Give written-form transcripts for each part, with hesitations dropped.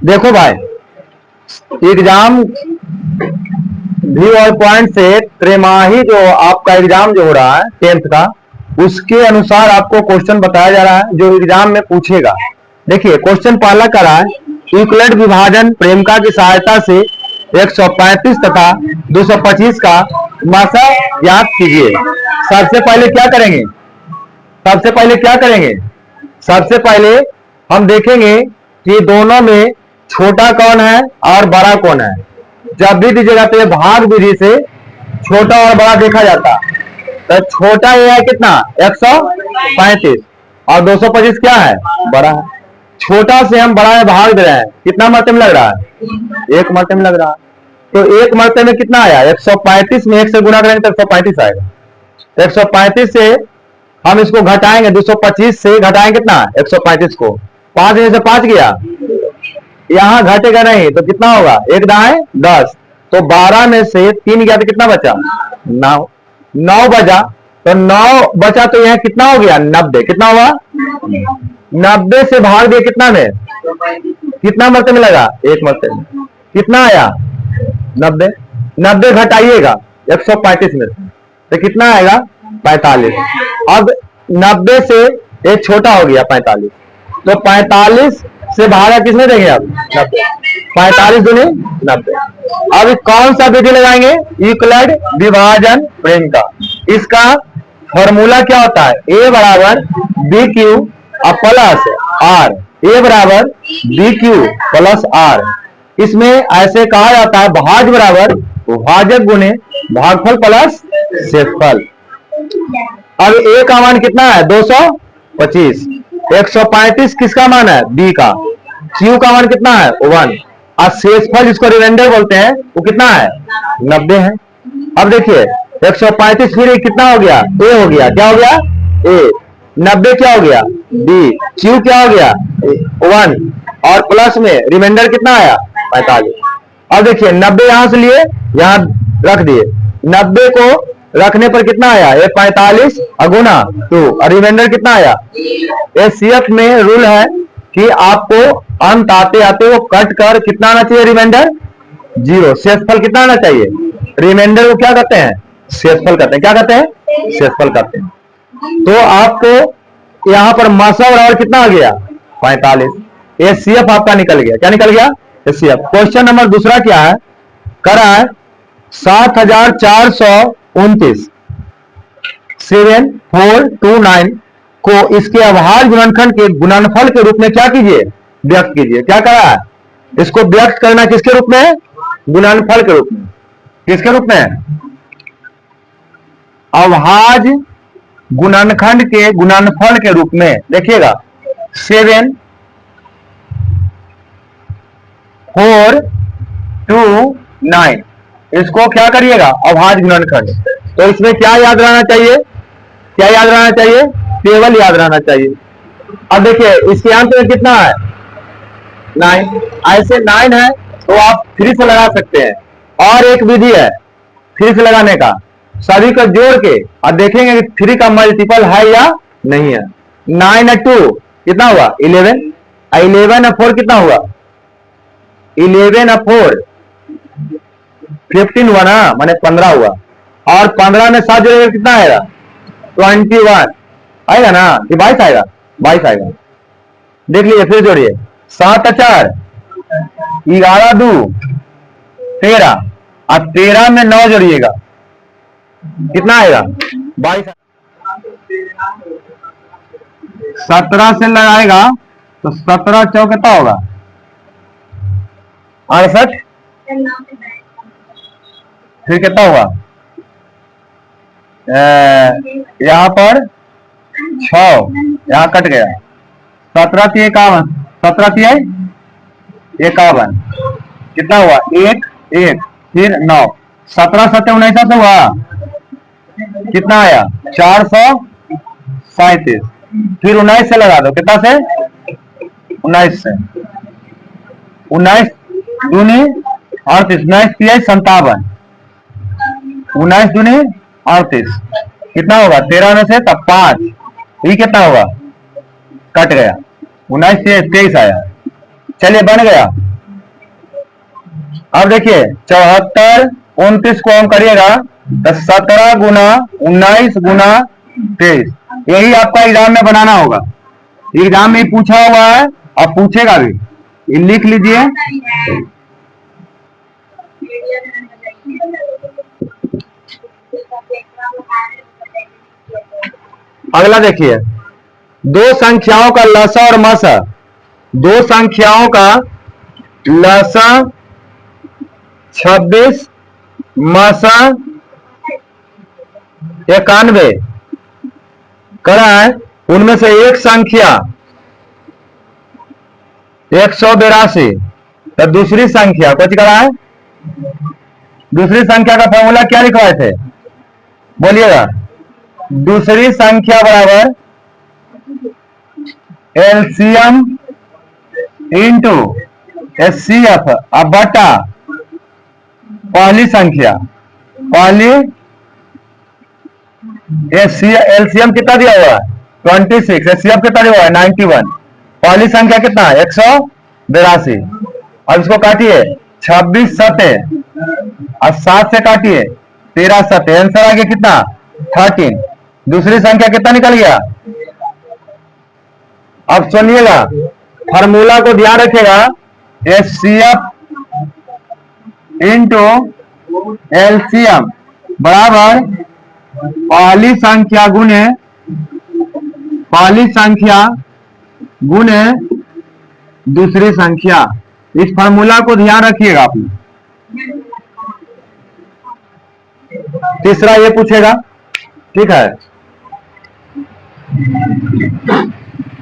देखो भाई, exam view और पॉइंट से त्रिमाही जो आपका एग्जाम जो हो रहा है 10th का, उसके अनुसार आपको क्वेश्चन बताया जा रहा है जो एग्जाम में पूछेगा। देखिए क्वेश्चन पहला कर रहा है यूक्लिड विभाजन प्रेमिका की सहायता से 135 तथा 225 का मासा ज्ञात कीजिए। सबसे पहले क्या करेंगे? सबसे पहले क्या करेंगे? सबसे पहले हम देखेंगे कि दोनों में छोटा कौन है और बड़ा कौन है। जब भी दीजिएगा तो ये भाग विधि से छोटा और बड़ा देखा जाता है। तो छोटा ये है कितना? 135 और 225 क्या है? बड़ा है। छोटा से हम बड़ा में भाग दे रहे हैं, कितना मरते में लग रहा है? एक मरते में लग रहा है। तो एक मरते में कितना आया? 135 में 1 से गुणा करेंगे तो 135 आएगा। तो 135 से हम इसको घटाएंगे, 225 से घटाएंगे कितना? 135 को 5 में से 5 गया, यहां घटेगा नहीं तो कितना होगा? एक दाएं 10, तो 12 में से 3 गया तो कितना बचा? 9। 9 बचा, तो 9 बचा तो यह कितना हो गया? 90। कितना हुआ? 90 से भाग दिया कितना में? कितना मरते में लगा? एक मरते में। कितना आया? 90। 90 घटाइएगा 135 में से तो कितना आएगा? 45। अब 90 से एक छोटा हो गया 45, तो 45 से भागा किसने देंगे? अब 90। 45 दूनी 90। अब कौन सा विधि लगाएंगे? यूक्लिड विभाजन प्रेमिका। इसका फॉर्मूला क्या होता है? ए बराबर बी क्यू प्लस आर। ए बराबर बी क्यू प्लस आर। इसमें ऐसे कहा जाता है भाज बराबर भाजक गुने भागफल प्लस शेषफल। अब ए का मान कितना है? 225। 135 किसका मान है? बी का। क्यू का मान कितना है? 1। और शेषफल जिसको रिमाइंडर बोलते हैं वो कितना है? 90 है। अब देखिए 135 फिर कितना हो गया? ए हो गया। क्या हो गया? ए। 90 क्या हो गया? बी। क्यू क्या हो गया? 1। और प्लस में रिमाइंडर कितना आया? 45। अब देखिए 90 यहां से लिए यहां रख दिए, 90 को रखने पर कितना आया? ये 45 गुना 2 और रिमाइंडर कितना आया? एसीएफ में रूल है कि आपको अंत आते आते वो कट कर कितना आना चाहिए? रिमाइंडर 0। शेषफल कितना आना चाहिए? रिमाइंडर को क्या कहते हैं? शेषफल कहते हैं। क्या कहते हैं? शेषफल कहते हैं। तो आपको यहां पर मासा बराबर कितना आ गया? 45। एसीएफ आपका निकल गया। क्या निकल गया? एसीएफ। क्वेश्चन नंबर दूसरा क्या है? करा है 7429 7429 को इसके अभाज्य गुणनखंड के गुणनफल के रूप में क्या कीजिए? व्यक्त कीजिए। क्या करा है? इसको व्यक्त करना किसके रूप में? गुणनफल के रूप में। किसके रूप में? अभाज्य गुणनखंड के गुणनफल के रूप में। देखिएगा 7429 इसको क्या करिएगा? अभाज्य गुणनखंड। तो इसमें क्या याद रहना चाहिए? क्या याद रहना चाहिए? टेबल याद रहना चाहिए। अब देखिए इसके अंत में कितना है? 9। ऐसे 9 है तो आप 3 से लगा सकते हैं। और एक विधि है 3 से लगाने का, सभी को जोड़ के और देखेंगे कि 3 का मल्टीपल है या नहीं है। 9 और 2 कितना हुआ? 11। 11 और 4 कितना हुआ? 11 और 4 15 हुआ ना, माने 15 हुआ। और 15 में 7 जोड़ेगा कितना आएगा? 21 आएगा ना कि 22 आएगा? 22 आएगा। देख लीजिए फिर जोड़िए 7 और 4 11 2 13 और 13 में 9 जोड़िएगा कितना आएगा? 22। 17 से लगाएगा तो 17 चौक कितना होगा? 68। फिर कितना हुआ? यहां पर 6 यहां कट गया। 17 थी 51, 17 थी 51 कितना हुआ? 1 1 फिर 9। 17 7 19 से हुआ कितना आया? 437। फिर 19 से लगा दो। कितना से? 19 से। 19 दूनी 38, 19 57, 19 दूनी 38 कितना होगा? 13 में से तब 5, ये कितना होगा? कट गया 19 से 23 आया। चलिए बन गया अब देखिए 74 29 को हम करिएगा तो 17 गुना 19 गुना 23, यही आपका एग्जाम में बनाना होगा। एग्जाम में पूछा हुआ है और पूछेगा भी, ये लिख लीजिए। अगला देखिए, दो संख्याओं का लसा और मसा, दो संख्याओं का लसा 26 मसा 91 करा है, उनमें से एक संख्या 182, तो दूसरी संख्या कुछ करा है, दूसरी संख्या का फॉर्मूला क्या लिखवाए थे, बोलिएगा। दूसरी संख्या बराबर एलसीएम इंटू एचसीएफ अब बटा पहली संख्या, पहली एलसीएम कितना दिया हुआ है 26, एचसीएफ कितना दिया हुआ है 91, पहली संख्या कितना 182। अब इसको काटिए 26 सते और 7 से काटिए 13 सते, आंसर आ गया कितना 13। दूसरी संख्या कितना निकल गया। अब सुनिएगा, फार्मूला को ध्यान रखिएगा, एचसीएफ इंटू एलसीएम बराबर पहली संख्या गुने दूसरी संख्या। इस फार्मूला को ध्यान रखिएगा आप। तीसरा ये पूछेगा, ठीक है।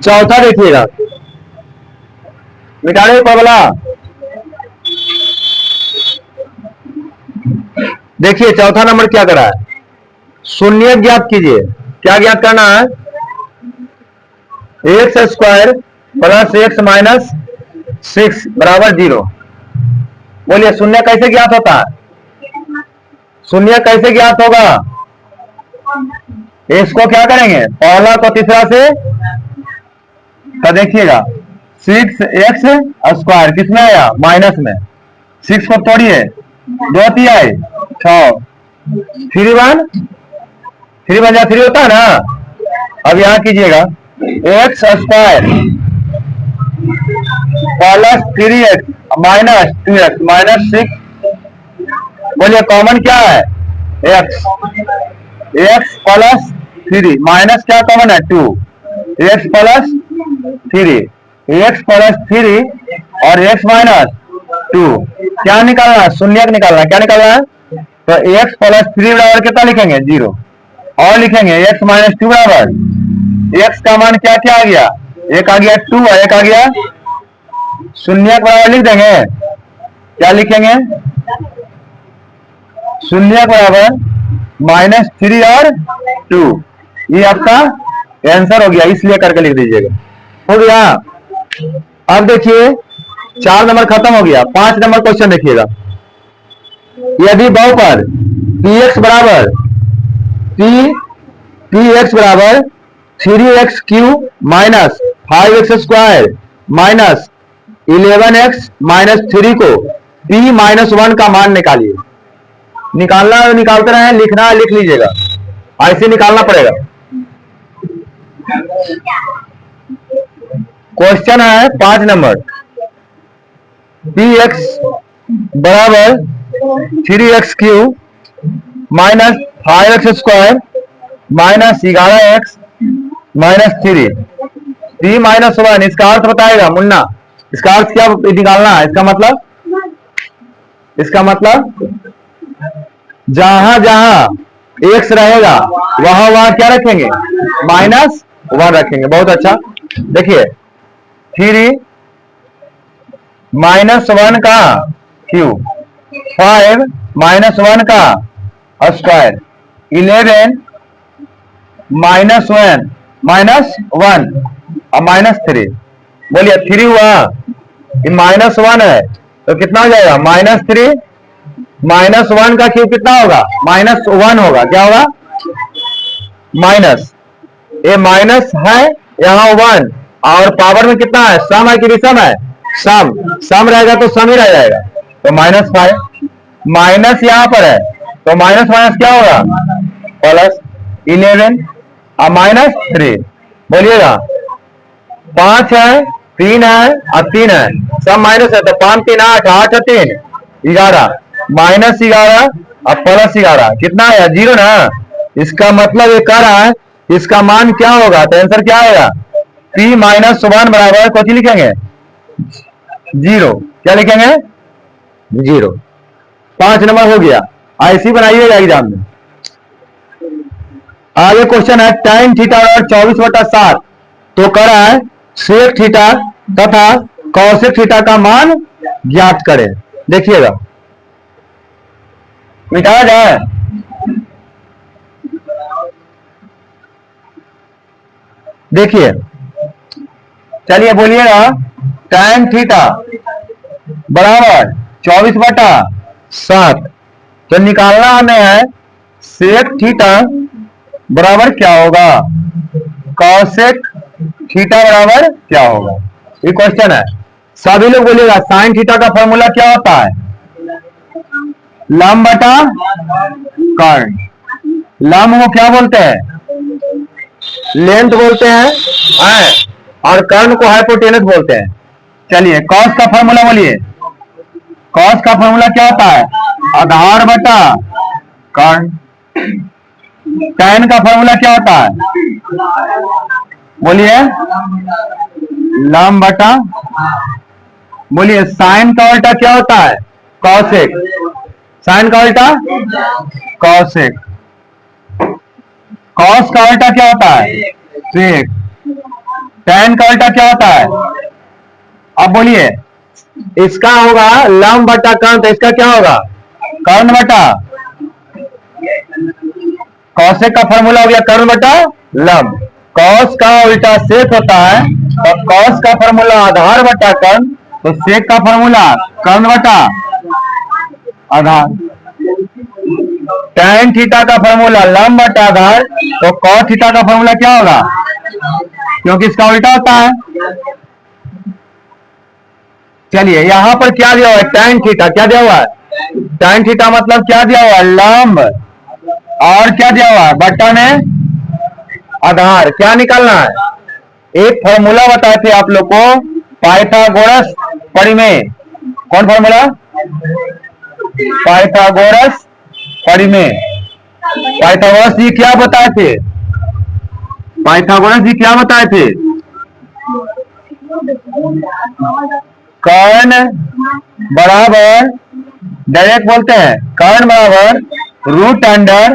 चौथा देखिएगा, मिटाने फॉर्मूला देखिए। चौथा नंबर क्या करा है, शून्य ज्ञात कीजिए। क्या ज्ञात करना है, x square plus x minus 6 बराबर 0। बोलिए शून्य कैसे ज्ञात होता है, शून्य कैसे ज्ञात होगा। इसको क्या करेंगे, पहला को तीसरा से, तो देखिएगा 6x स्क्वायर किसमें आया माइनस में, 6 को तोड़िए 2 तिहाई 6, 3 1 3 होता है ना। अब यहां कीजिएगा x square plus 3x minus 2x minus 6। बोलिए कॉमन क्या है x प्लस 3 माइनस क्या कॉमन है 2, x प्लस 3, x प्लस 3 और x माइनस 2। क्या निकालना है, शून्य निकालना है। क्या निकालना है, तो x प्लस 3 बराबर कितना लिखेंगे 0, और लिखेंगे x माइनस 2 बराबर, x का मान क्या क्या आ गया, एक आ गया 2 और एक आ गया शून्य बराबर लिख देंगे। क्या लिखेंगे, शून्य बराबर माइनस 3 और 2, ये आपका आंसर हो गया, इसलिए करके लिख दीजिएगा। हो गया। अब देखिए 4 नंबर खत्म हो गया। 5 नंबर क्वेश्चन देखिएगा, यदि बहुपद px बराबर px बराबर 3x cube minus 5x square minus 11x minus 3 को p माइनस 1 का मान निकालिए। निकालना है निकालते रहे, लिखना है लिख लीजिएगा, ऐसे निकालना पड़ेगा। क्वेश्चन है 5 नंबर, px बराबर 3x cube minus 5x square minus 11x minus 3 p minus 1, इसका अर्थ बताएगा मुन्ना, इसका अर्थ क्या निकालना है। इसका मतलब जहां जहां x रहेगा वहां वहां क्या रखेंगे माइनस 1 रखेंगे। बहुत अच्छा। देखिए 3 माइनस 1 का क्यूब, 5 माइनस 1 का स्क्वायर, 11 माइनस 1 और माइनस 3। बोलिए 3 हुआ, ये माइनस 1 है तो कितना हो जाएगा माइनस 3, माइनस 1 का क्यूब कितना होगा माइनस 1 होगा। क्या होगा माइनस, ये माइनस है यहाँ 1 और पावर में कितना है सम है कि विषम है, सम रहेगा तो सम ही रह जाएगा। तो -5, माइनस यहां पर है तो माइनस माइनस क्या होगा, +11 और -3, बोलिएगा 5 है, 3 है और 3 है, सब माइनस है तो 5 3 8, 8 और 3 11, -11 और +11 कितना है 0 ना। इसका मतलब ये कह रहा है इसका मान क्या होगा, तो आंसर क्या आएगा, p-1 बराबर कुछ लिखेंगे 0, क्या लिखेंगे 0। 5 नंबर हो गया, ऐसी बनाइएगा एग्जाम में। आगे क्वेश्चन है tan थीटा और 24/7, तो कह रहा है sec थीटा तथा cosec थीटा का मान ज्ञात करें। देखिएगा मिटाया जाए, देखिए चलिए बोलिएगा tan थीटा बराबर 24/7, तो निकालना हमें है sec थीटा बराबर क्या होगा, cosec थीटा बराबर क्या होगा, ये क्वेश्चन है। सभी लोग बोलिएगा sin थीटा का फॉर्मूला क्या होता है, लंब बटा कर्ण। लंब को क्या बोलते हैं, लेंथ बोलते हैं, और कर्ण को हाइपोटेनस बोलते हैं। चलिए कॉस का फॉर्मूला बोलिए, कॉस का फॉर्मूला क्या होता है, आधार बटा कर्ण। tan का फॉर्मूला क्या होता है, बोलिए लंब बटा, बोलिए साइन का उल्टा क्या होता है, कॉसेक, साइन का उल्टा कॉसेक, कॉस का उल्टा क्या होता है सेक, tan का उल्टा क्या होता है। अब बोलिए इसका होगा लंब बटा कर्ण, तो इसका क्या होगा कर्ण बटा, कॉसेक का फॉर्मूला हो गया कर्ण बटा लंब, कॉस का उल्टा सेक होता है, तो कॉस का फॉर्मूला आधार बटा कर्ण, तो सेक का फॉर्मूला कर्ण बटा आधार। tan थीटा का फॉर्मूला लंब बटा आधार, तो cos थीटा का फॉर्मूला क्या होगा, क्योंकि इसका उल्टा होता है। चलिए यहां पर क्या दिया हुआ है, tan थीटा क्या दिया हुआ है, tan थीटा मतलब क्या दिया हुआ है, लंब, और क्या दिया हुआ है बट्टा में आधार। क्या निकालना है, एक फॉर्मूला बताए थे आप लोग को पाइथागोरस परिमेय, कौन फॉर्मूला, पाइथागोरस परिमेय। पाइथागोरस जी क्या बताए थे, पाइथागोरस जी क्या बताए थे, कर्ण बराबर, डायरेक्ट बोलते हैं कर्ण बराबर रूट अंडर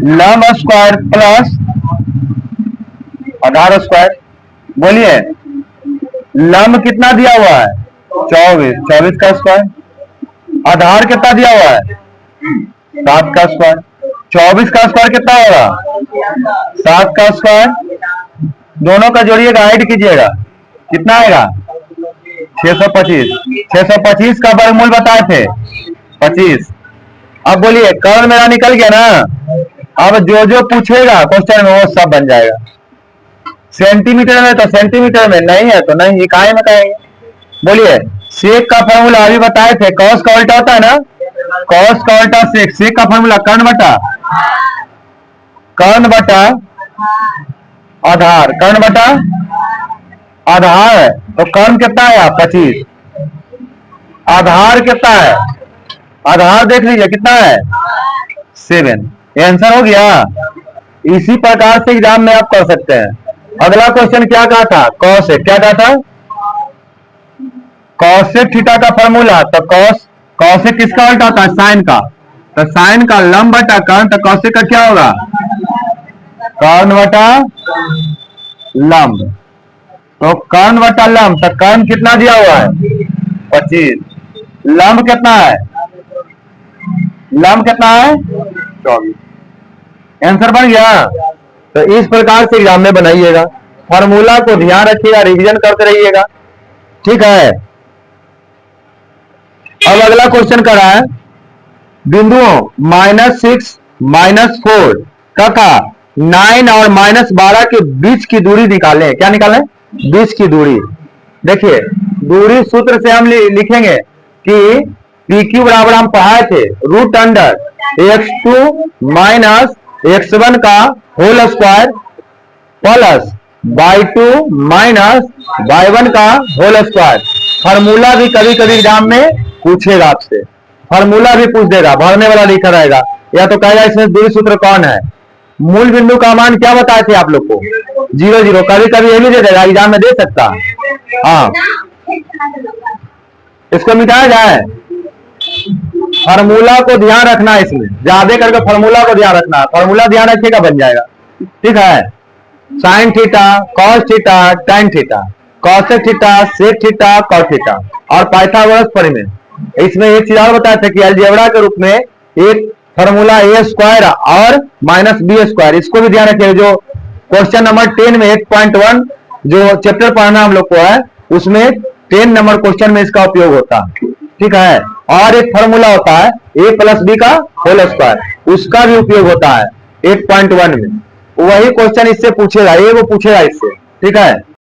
लंब स्क्वायर प्लस आधार स्क्वायर। बोलिए लंब कितना दिया हुआ है 24, 24 का स्क्वायर, आधार कितना दिया हुआ है 7 का स्क्वायर, 24 का स्क्वायर कितना होगा 7 का स्क्वायर, दोनों का जोड़िएगा ऐड कीजिएगा कितना आएगा 625, 625 का वर्गमूल बताए थे 25। अब बोलिए कर्ण मेरा निकल गया ना, अब जो जो पूछेगा क्वेश्चन में वो सब बन जाएगा। सेंटीमीटर में तो सेंटीमीटर में, नहीं है तो नहीं, इकाई में कहेंगे। बोलिए सेक का फॉर्मूला अभी बताए थे, कॉस का उल्टा होता है ना, कॉस का उल्टा सेक, सेक का फॉर्मूला कर्ण बटा आधार, कर्ण बटा आधार है तो कर्ण कितना आया 25, आधार कितना है, आधार देख लीजिए कितना है 7, ये आंसर हो गया। इसी प्रकार से एग्जाम में आप कर सकते हैं। अगला क्वेश्चन क्या कहा था, कॉसेक, क्या कहा था कॉसेक थीटा का फॉर्मूला, तो कॉसेक किसका उल्टा होता है साइन का, तो साइन का लंब बटा कर्ण, तो कॉसेक का क्या होगा कर्ण बटा लंब, तो कर्ण बटा लंब, तो कर्ण कितना दिया हुआ है 25, लंब कितना है, लंब कितना है 24, आंसर बन गया। तो इस प्रकार से एग्जाम में बनाइएगा, फॉर्मूला को ध्यान रखिएगा, रिवीजन करते रहिएगा, ठीक है। अब अगला क्वेश्चन कर रहा है बिंदुओं -6, -4 तथा 9 और -12 के बीच की दूरी निकालें। क्या निकालें, बीच की दूरी। देखिए दूरी सूत्र से हम लिखेंगे कि पी क्यू बराबर हम पढ़ाए थे root under x2 minus x1 का whole square plus y2 minus y1 का होल स्क्वायर। फार्मूला भी कभी कभी एग्जाम में पूछेगा आपसे, फार्मूला भी पूछ देगा, भरने वाला लिखा रहेगा, या तो कहेगा इसमें दूरी सूत्र कौन है। मूल बिंदु का मान क्या बताए थे आप लोग को 0 0, कभी कभी ये भी दे देगा, एग्जाम में दे सकता है। हाँ, इसको मिटाया जाए, फार्मूला को ध्यान रखना है, इसमें ज्यादा करके फार्मूला को ध्यान रखना, फार्मूला ध्यान रखिएगा बन जाएगा। ठीक है, sine theta cos theta tan theta cosec theta sec theta cos theta और पाइथागोरस प्रमेय। इसमें एक चीज और बताया था कि अलजेब्रा के रूप में एक फार्मूला ए स्क्वायर और माइनस बी स्क्वायर, इसको भी ध्यान रखिएगा। जो क्वेश्चन नंबर 10 में 8.1 जो चैप्टर पढ़ना हम लोग को है, उसमें 10 नंबर क्वेश्चन में इसका उपयोग होता है। ठीक है, और एक फार्मूला होता है a प्लस बी का होल स्क्वायर, उसका भी उपयोग होता है 8.1 में। वही क्वेश्चन इससे पूछेगा, ये वो पूछेगा इससे। ठीक है।